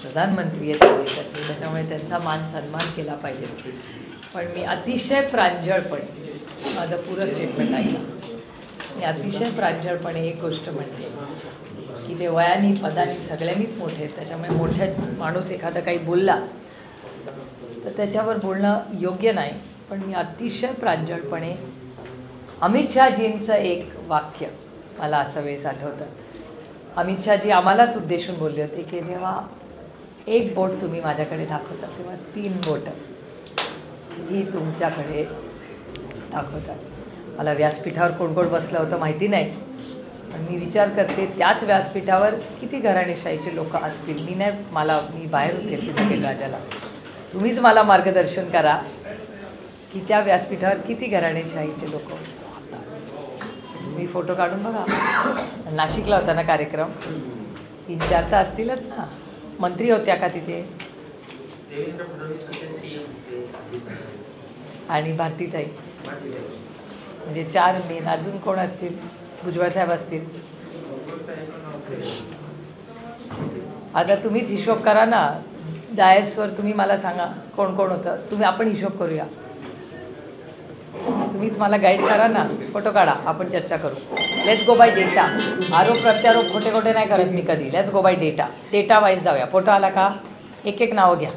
प्रधानमंत्री आहेत देशाचे, त्याच्यामुळे त्यांचा मान सन्मान केला पाहिजे. पण मी अतिशय प्रांजळपणे माझं पुरं स्टेटमेंट ऐकलं. मी अतिशय प्रांजळपणे एक गोष्ट म्हणते की ते वयानी पदानी सगळ्यांनीच मोठे आहेत, त्याच्यामुळे मोठ्या माणूस एखादा काही बोलला तर त्याच्यावर बोलणं योग्य नाही. पण मी अतिशय प्रांजळपणे अमित शहाजींचं एक वाक्य मला असा वेळेस आठवतं. अमित शहाजी आम्हालाच उद्देशून बोलले होते की जेव्हा एक बोट तुम्ही माझ्याकडे दाखवता तेव्हा 3 बोटं ही तुमच्याकडे दाखवतात. मला व्यासपीठावर कोण कोण बसलं होतं माहिती नाही, पण मी विचार करते त्याच व्यासपीठावर किती घराणेशाहीचे लोक असतील. मी बाहेर होते सिंदखेड राजाला. तुम्हीच मला मार्गदर्शन करा की त्या व्यासपीठावर किती घराणेशाहीचे लोक. मी फोटो काढून बघा. नाशिकला होता ना कार्यक्रम, 3-4 तर असतीलच ना. मंत्री होत्या का तिथे? आणि भारतीताई, म्हणजे 4 मेन. अजून कोण असतील? भुजबळ साहेब असतील. आता तुम्हीच हिशोब करा ना. डायसवर तुम्ही मला सांगा कोण कोण होतं. आपण हिशोब करूया. तुम्हीच मला गाईड करा ना. फोटो काढा, आपण चर्चा करू. Let's go bye data. आरोप प्रत्यारोप खोटे खोटे नाही करत मी कधी. Let's go bye data. Data wise जाऊया. फोटो आला का? एक नावं घ्या.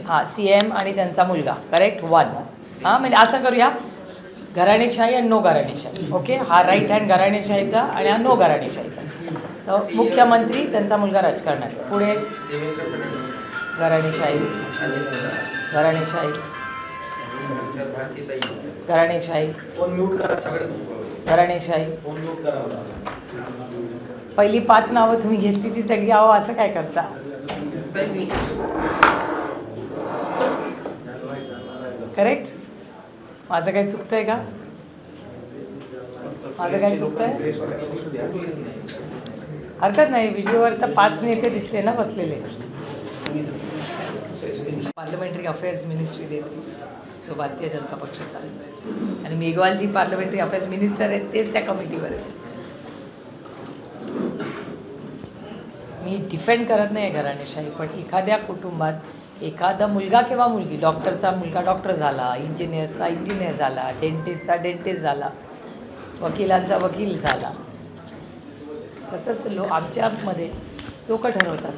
हां, CM आणि त्यांचा मुलगा. करेक्ट. 1. हां, म्हणजे असं करूया, घराणेशाही आणि नो घराणेशाही. ओके. हा राईट हँड घराणेशाहीचा आणि हा नो घराणेशाहीचा. तर मुख्यमंत्री, त्यांचा मुलगा राजकारणात. पुढे घराणेशाही, घराणेशाही, घराणेशाही, घराणेशाही. पहिली 5 नावं तुम्ही घेतली ती सगळी. आहो असं काय करता? करेक्ट. माझं काही चुकतंय का? माझं काही चुकतंय? हरकत नाही. व्हिडिओवर तर 5 नेते दिसले ना बसलेले. पार्लमेंटरी अफेअर्स मिनिस्ट्री देते तो भारतीय जनता पक्षाचा. आणि मेघवालजी पार्लमेंटरी अफेअर्स मिनिस्टर आहेत, तेच त्या कमिटीवर आहेत. मी डिफेंड करत नाही घराणेशाही, पण एखाद्या कुटुंबात एखादा मुलगा किंवा मुलगी, डॉक्टरचा मुलगा डॉक्टर झाला, इंजिनियरचा इंजिनियर झाला, डेंटिस्टचा डेंटिस्ट झाला, वकिलांचा वकील झाला, तसंच आमच्यामध्ये लोक ठरवतात.